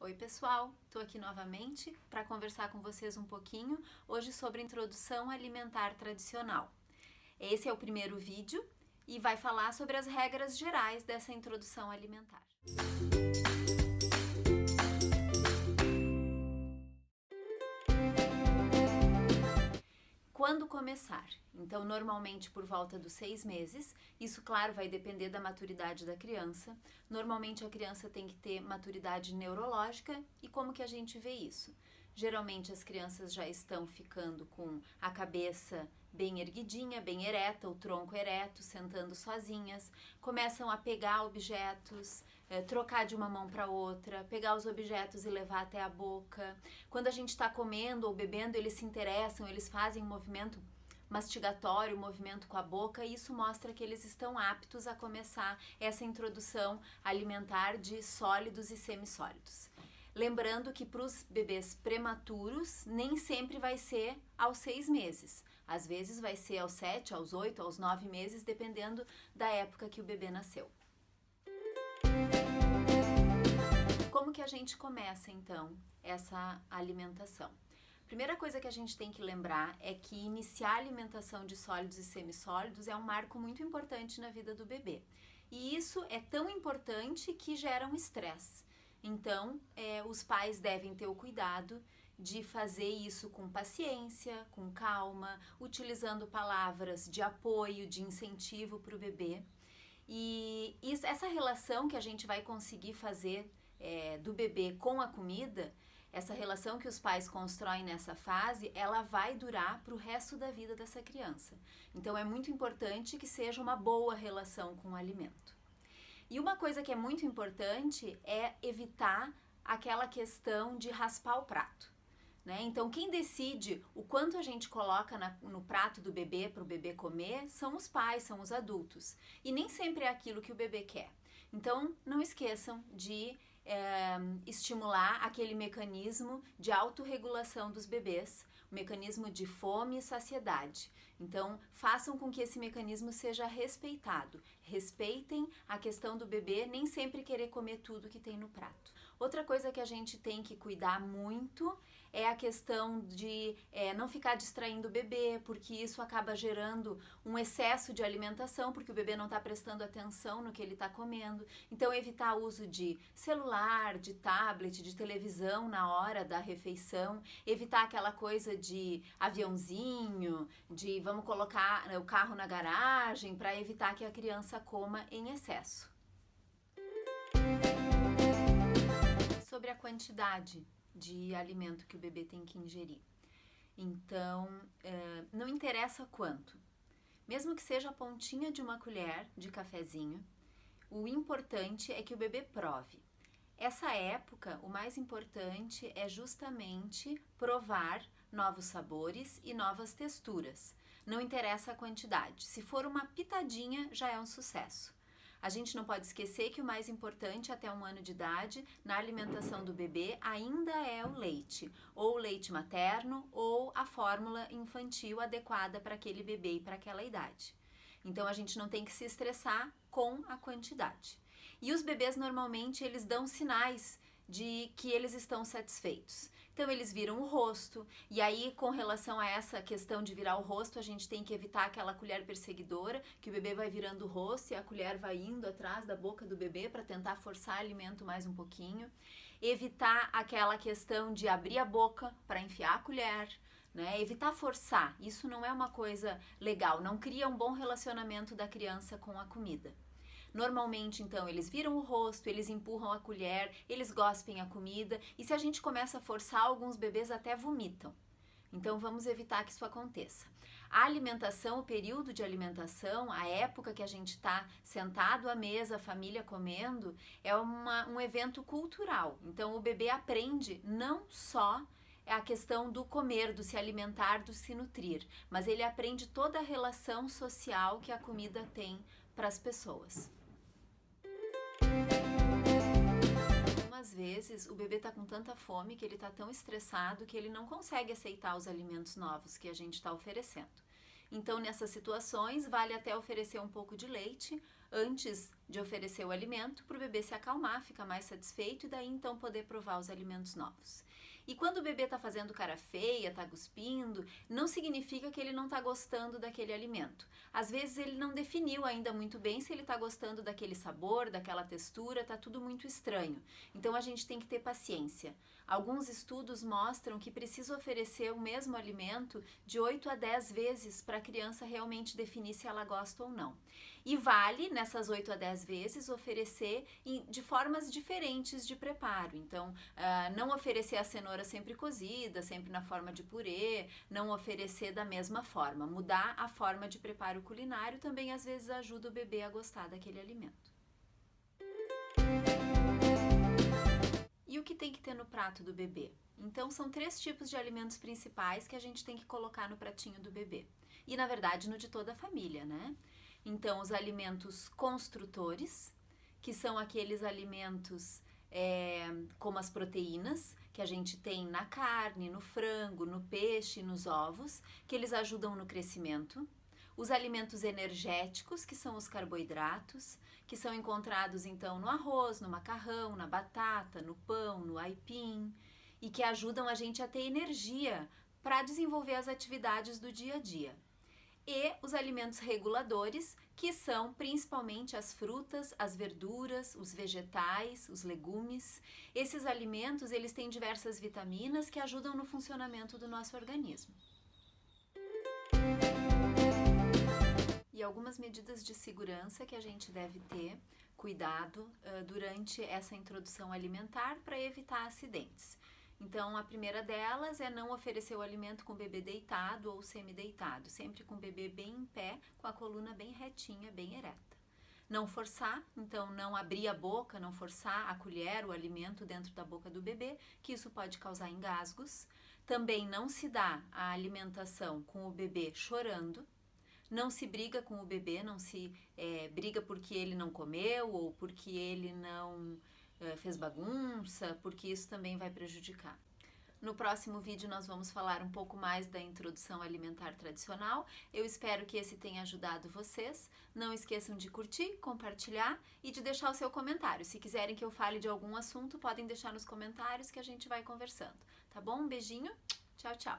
Oi pessoal, estou aqui novamente para conversar com vocês um pouquinho hoje sobre introdução alimentar tradicional. Esse é o primeiro vídeo e vai falar sobre as regras gerais dessa introdução alimentar. Quando começar? Então, normalmente por volta dos 6 meses, isso, claro, vai depender da maturidade da criança. Normalmente a criança tem que ter maturidade neurológica e como que a gente vê isso? Geralmente as crianças já estão ficando com a cabeça bem erguidinha, bem ereta, o tronco ereto, sentando sozinhas, começam a pegar objetos, trocar de uma mão para outra, pegar os objetos e levar até a boca. Quando a gente está comendo ou bebendo, eles se interessam, eles fazem um movimento mastigatório, movimento com a boca, e isso mostra que eles estão aptos a começar essa introdução alimentar de sólidos e semissólidos. Lembrando que para os bebês prematuros, nem sempre vai ser aos 6 meses. Às vezes vai ser aos 7, aos 8, aos 9 meses, dependendo da época que o bebê nasceu. Como que a gente começa, então, essa alimentação? Primeira coisa que a gente tem que lembrar é que iniciar a alimentação de sólidos e semissólidos é um marco muito importante na vida do bebê. E isso é tão importante que gera um estresse. Então, os pais devem ter o cuidado de fazer isso com paciência, com calma, utilizando palavras de apoio, de incentivo para o bebê. E essa relação que a gente vai conseguir fazer do bebê com a comida, essa relação que os pais constroem nessa fase, ela vai durar para o resto da vida dessa criança. Então é muito importante que seja uma boa relação com o alimento. E uma coisa que é muito importante é evitar aquela questão de raspar o prato. Né? Então, quem decide o quanto a gente coloca no prato do bebê para o bebê comer são os pais, são os adultos. E nem sempre é aquilo que o bebê quer. Então, não esqueçam de estimular aquele mecanismo de autorregulação dos bebês, o mecanismo de fome e saciedade. Então, façam com que esse mecanismo seja respeitado. Respeitem a questão do bebê nem sempre querer comer tudo que tem no prato. Outra coisa que a gente tem que cuidar muito é a questão de não ficar distraindo o bebê, porque isso acaba gerando um excesso de alimentação, porque o bebê não está prestando atenção no que ele está comendo. Então, evitar o uso de celular, de tablet, de televisão na hora da refeição, evitar aquela coisa de aviãozinho, de vamos colocar o carro na garagem para evitar que a criança coma em excesso. Sobre a quantidade de alimento que o bebê tem que ingerir. Então, não interessa quanto. Mesmo que seja a pontinha de uma colher de cafezinho, o importante é que o bebê prove. Essa época, o mais importante é justamente provar novos sabores e novas texturas. Não interessa a quantidade. Se for uma pitadinha, já é um sucesso. A gente não pode esquecer que o mais importante até 1 ano de idade na alimentação do bebê ainda é o leite, ou o leite materno ou a fórmula infantil adequada para aquele bebê e para aquela idade. Então a gente não tem que se estressar com a quantidade. E os bebês normalmente eles dão sinais de que eles estão satisfeitos. Então eles viram o rosto, e aí com relação a essa questão de virar o rosto, a gente tem que evitar aquela colher perseguidora, que o bebê vai virando o rosto e a colher vai indo atrás da boca do bebê para tentar forçar alimento mais um pouquinho. Evitar aquela questão de abrir a boca para enfiar a colher, né? Evitar forçar, isso não é uma coisa legal, não cria um bom relacionamento da criança com a comida. Normalmente, então, eles viram o rosto, eles empurram a colher, eles gospem a comida, e se a gente começa a forçar, alguns bebês até vomitam. Então, vamos evitar que isso aconteça. A alimentação, o período de alimentação, a época que a gente está sentado à mesa, a família comendo, é um evento cultural. Então, o bebê aprende não só a questão do comer, do se alimentar, do se nutrir, mas ele aprende toda a relação social que a comida tem para as pessoas. Às vezes o bebê está com tanta fome que ele está tão estressado que ele não consegue aceitar os alimentos novos que a gente está oferecendo. Então, nessas situações, vale até oferecer um pouco de leite antes de oferecer o alimento, para o bebê se acalmar, ficar mais satisfeito e daí então poder provar os alimentos novos. E quando o bebê está fazendo cara feia, está cuspindo, não significa que ele não está gostando daquele alimento. Às vezes ele não definiu ainda muito bem se ele está gostando daquele sabor, daquela textura, está tudo muito estranho. Então a gente tem que ter paciência. Alguns estudos mostram que precisa oferecer o mesmo alimento de 8 a 10 vezes para a criança realmente definir se ela gosta ou não. E vale, nessas 8 a 10 vezes, oferecer de formas diferentes de preparo. Então, não oferecer a cenoura sempre cozida, sempre na forma de purê, não oferecer da mesma forma. Mudar a forma de preparo culinário também às vezes ajuda o bebê a gostar daquele alimento. E o que tem que ter no prato do bebê? Então, são 3 tipos de alimentos principais que a gente tem que colocar no pratinho do bebê. E, na verdade, no de toda a família, né? Então, os alimentos construtores, que são aqueles alimentos como as proteínas, que a gente tem na carne, no frango, no peixe, nos ovos, que eles ajudam no crescimento. Os alimentos energéticos, que são os carboidratos, que são encontrados então no arroz, no macarrão, na batata, no pão, no aipim, e que ajudam a gente a ter energia para desenvolver as atividades do dia a dia. E os alimentos reguladores, que são principalmente as frutas, as verduras, os vegetais, os legumes. Esses alimentos, eles têm diversas vitaminas que ajudam no funcionamento do nosso organismo. E algumas medidas de segurança que a gente deve ter cuidado durante essa introdução alimentar para evitar acidentes. Então, a primeira delas é não oferecer o alimento com o bebê deitado ou semi-deitado, sempre com o bebê bem em pé, com a coluna bem retinha, bem ereta. Não forçar, então não abrir a boca, não forçar a colher, o alimento dentro da boca do bebê, que isso pode causar engasgos. Também não se dá a alimentação com o bebê chorando. Não se briga com o bebê, não se briga porque ele não comeu ou porque ele não fez bagunça, porque isso também vai prejudicar. No próximo vídeo nós vamos falar um pouco mais da introdução alimentar tradicional. Eu espero que esse tenha ajudado vocês. Não esqueçam de curtir, compartilhar e de deixar o seu comentário. Se quiserem que eu fale de algum assunto, podem deixar nos comentários que a gente vai conversando. Tá bom? Um beijinho. Tchau, tchau.